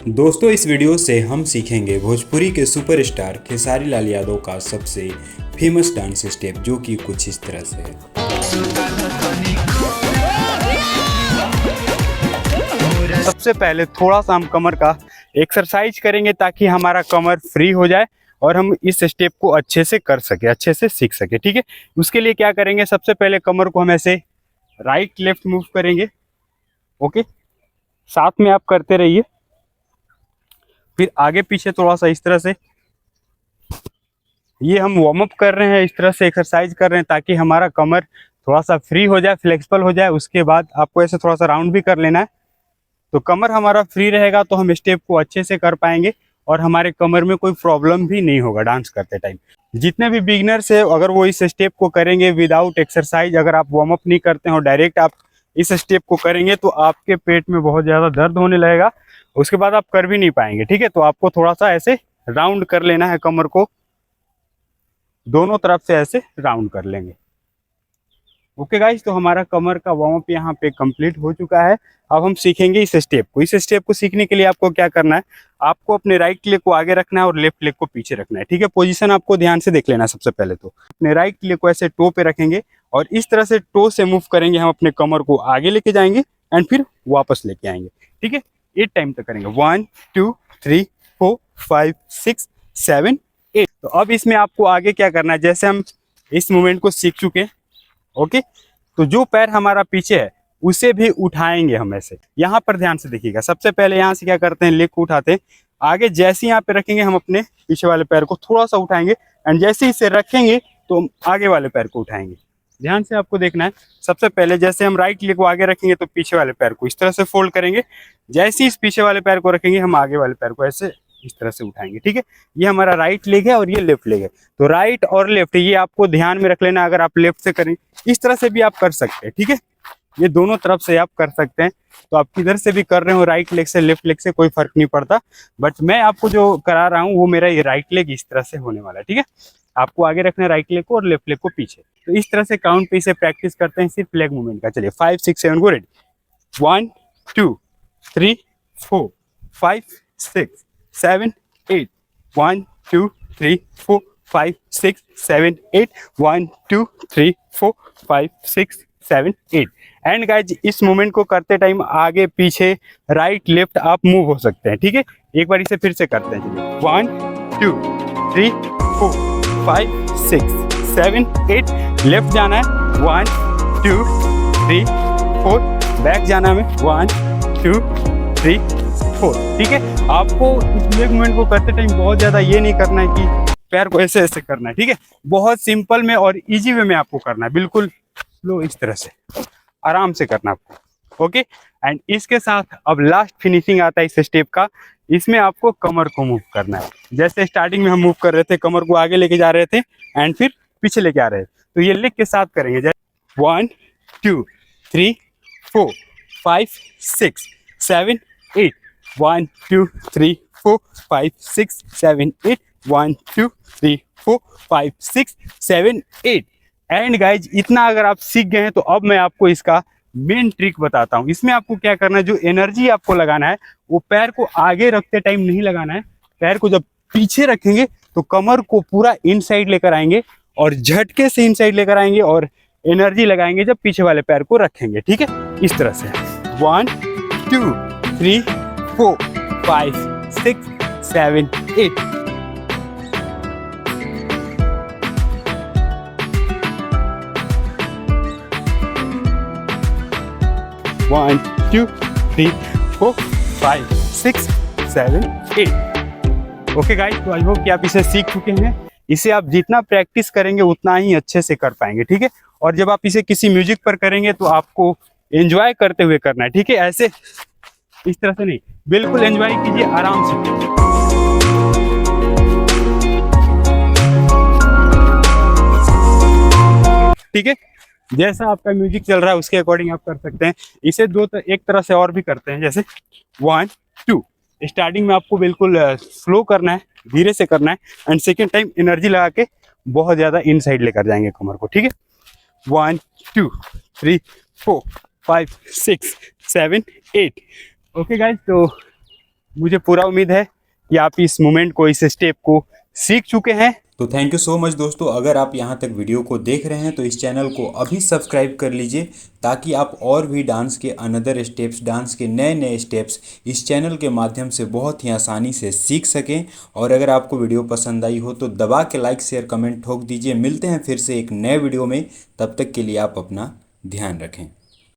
दोस्तों, इस वीडियो से हम सीखेंगे भोजपुरी के सुपरस्टार खेसारी लाल यादव का सबसे फेमस डांस स्टेप, जो कि कुछ इस तरह से है। सबसे पहले थोड़ा सा हम कमर का एक्सरसाइज करेंगे ताकि हमारा कमर फ्री हो जाए और हम इस स्टेप को अच्छे से कर सके, अच्छे से सीख सके। ठीक है, उसके लिए क्या करेंगे, सबसे पहले कमर को हम ऐसे राइट लेफ्ट मूव करेंगे। ओके, साथ में आप करते रहिए। फिर आगे पीछे थोड़ा सा इस तरह से, ये हम वार्म अप कर रहे हैं, इस तरह से एक्सरसाइज कर रहे हैं ताकि हमारा कमर थोड़ा सा फ्री हो जाए, फ्लेक्सिबल हो जाए। उसके बाद आपको ऐसे थोड़ा सा राउंड भी कर लेना है, तो कमर हमारा फ्री रहेगा तो हम स्टेप को अच्छे से कर पाएंगे और हमारे कमर में कोई प्रॉब्लम भी नहीं होगा डांस करते टाइम। जितने भी बिगिनर्स है, अगर वो इस स्टेप को करेंगे विदाउट एक्सरसाइज, अगर आप वार्म अप नहीं करते हो, डायरेक्ट आप इस स्टेप को करेंगे तो आपके पेट में बहुत ज़्यादा दर्द होने लगेगा, उसके बाद आप कर भी नहीं पाएंगे। ठीक है, तो आपको थोड़ा सा ऐसे राउंड कर लेना है, कमर को दोनों तरफ से ऐसे राउंड कर लेंगे। ओके गाइस, तो हमारा कमर का वार्म अप यहाँ पे कंप्लीट हो चुका है। अब हम सीखेंगे इस स्टेप को। इस स्टेप को सीखने के लिए आपको क्या करना है, आपको अपने राइट लेग को आगे रखना है और लेफ्ट लेग को पीछे रखना है। ठीक है, पोजीशन आपको ध्यान से देख लेना है। सबसे पहले तो अपने राइट लेग को ऐसे टो पे रखेंगे और इस तरह से टो से मूव करेंगे, हम अपने कमर को आगे लेके जाएंगे एंड फिर वापस लेके आएंगे। ठीक है, 8 टाइम तक करेंगे, 1 2 3 4 5 6 7 8। तो अब इसमें आपको आगे क्या करना है, जैसे हम इस मूवमेंट को सीख चुके हैं। ओके, तो जो पैर हमारा पीछे है उसे भी उठाएंगे हम ऐसे। यहाँ पर ध्यान से देखिएगा, सबसे पहले यहाँ से क्या करते हैं, लेग को उठाते हैं आगे, जैसे यहाँ पे रखेंगे हम अपने पीछे वाले पैर को थोड़ा सा उठाएंगे एंड जैसे इसे रखेंगे तो हम आगे वाले पैर को उठाएंगे। ध्यान से आपको देखना है, सबसे पहले जैसे हम राइट लेग को आगे रखेंगे तो पीछे वाले पैर को इस तरह से फोल्ड करेंगे, जैसे इस पीछे वाले पैर को रखेंगे हम आगे वाले पैर को ऐसे इस तरह से उठाएंगे। ठीक है, ये हमारा राइट लेग है और ये लेफ्ट लेग है। तो राइट और लेफ्ट ये आपको ध्यान में रख लेना। अगर आप लेफ्ट से करें इस तरह से भी आप कर सकते हैं। ठीक है, ये दोनों तरफ से आप कर सकते हैं। तो आप किधर से भी कर रहे हो, राइट लेग से लेफ्ट लेग से, कोई फर्क नहीं पड़ता। बट मैं आपको जो करा रहा हूँ वो मेरा ये राइट लेग इस तरह से होने वाला है। ठीक है, आपको आगे रखना है राइट लेग को और लेफ्ट लेग को पीछे। तो इस तरह से काउंट पे इसे प्रैक्टिस करते हैं, सिर्फ लेग मूवमेंट का। चलिए 5 6 7 गो, रेडी, 1 2 3 4 5 6 7 8 1 2 3 4 5 6 7 8 1 2 3 4 5 6 7 8। एंड गाइज, इस मूवमेंट को करते टाइम आगे पीछे राइट लेफ्ट आप मूव हो सकते हैं। ठीक है, एक बार इसे फिर से करते हैं। 1 2 3 4 5 6 7 8। लेफ्ट जाना है, 1 2 3 4। बैक जाना है, 1 2 3 4। ठीक है, आपको इस लेग मूवमेंट को करते टाइम बहुत ज्यादा ये नहीं करना है कि पैर को ऐसे ऐसे करना है। ठीक है, बहुत सिंपल में और इजी वे में आपको करना है, बिल्कुल स्लो, इस तरह से आराम से करना आपको। ओके, एंड इसके साथ अब लास्ट फिनिशिंग आता है इस स्टेप का। इसमें आपको कमर को मूव करना है। जैसे स्टार्टिंग में हम मूव कर रहे थे, कमर को आगे लेके जा रहे थे एंड फिर पीछे लेके आ रहे थे, तो ये लेग के साथ करेंगे। जैसे 1 2 3 4 5 6 7 8 1 2 3 4 5 6 7 8 1 2 3 4 5 6 7 8। एंड गाइज, इतना अगर आप सीख गए हैं तो अब मैं आपको इसका मेन ट्रिक बताता हूँ। इसमें आपको क्या करना है, जो एनर्जी आपको लगाना है वो पैर को आगे रखते टाइम नहीं लगाना है। पैर को जब पीछे रखेंगे तो कमर को पूरा इनसाइड लेकर आएंगे और झटके से इनसाइड लेकर आएंगे और एनर्जी लगाएंगे जब पीछे वाले पैर को रखेंगे। ठीक है, इस तरह से 1 2 3 4 5 6 7 8। 1 2 3 4 5 6 7 8। ओके गाइस, तो आई होप कि आप इसे सीख चुके हैं। इसे आप जितना प्रैक्टिस करेंगे उतना ही अच्छे से कर पाएंगे। ठीक है, और जब आप इसे किसी म्यूजिक पर करेंगे तो आपको एंजॉय करते हुए करना है। ठीक है, ऐसे इस तरह से नहीं, बिल्कुल एंजॉय कीजिए आराम से। ठीक है, जैसा आपका म्यूजिक चल रहा है उसके अकॉर्डिंग आप कर सकते हैं। इसे एक तरह से और भी करते हैं, जैसे 1 2। स्टार्टिंग में आपको बिल्कुल स्लो करना है, धीरे से करना है एंड सेकेंड टाइम एनर्जी लगा के बहुत ज्यादा इनसाइड लेकर जाएंगे कमर को। ठीक है, 1 2 3 4 5 6 7 8। ओके गाइज, तो मुझे पूरा उम्मीद है कि आप इस मूवमेंट को, इस स्टेप को सीख चुके हैं। तो थैंक यू सो मच दोस्तों, अगर आप यहाँ तक वीडियो को देख रहे हैं तो इस चैनल को अभी सब्सक्राइब कर लीजिए, ताकि आप और भी डांस के अनदर स्टेप्स, डांस के नए नए स्टेप्स इस चैनल के माध्यम से बहुत ही आसानी से सीख सकें। और अगर आपको वीडियो पसंद आई हो तो दबा के लाइक शेयर कमेंट ठोक दीजिए। मिलते हैं फिर से एक नए वीडियो में, तब तक के लिए आप अपना ध्यान रखें।